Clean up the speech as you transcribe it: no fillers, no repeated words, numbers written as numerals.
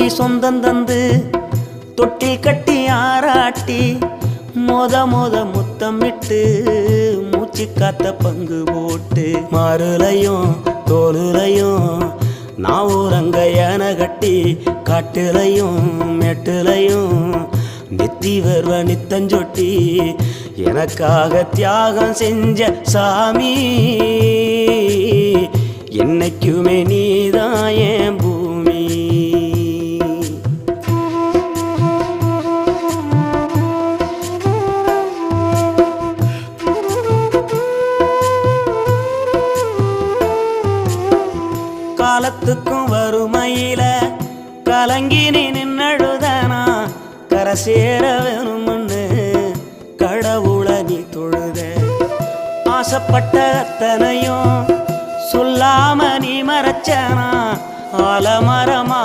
சொந்தம் தந்து தொட்டி கட்டி ஆராட்டி மொத முத்தமிட்டு மூச்சு காத்த பங்கு போட்டு மாறுலையும் தோலுலையும் நான் ஊரங்க யானை கட்டி காட்டுலையும் மெட்டுலையும் நெத்தி வருவ நித்தஞ்சொட்டி எனக்காக தியாகம் செஞ்ச சாமி என்னைக்குமே நீதான் என் பூமி. காலத்துக்கும் வறுமையில கலங்கி நீ நின்னழுதானா கரை சேர வேணும்னு கடவுளை நீ தொழுத ஆசைப்பட்ட அத்தனையும் சொல்லாம நீ மறைச்சானா ஆலமரமா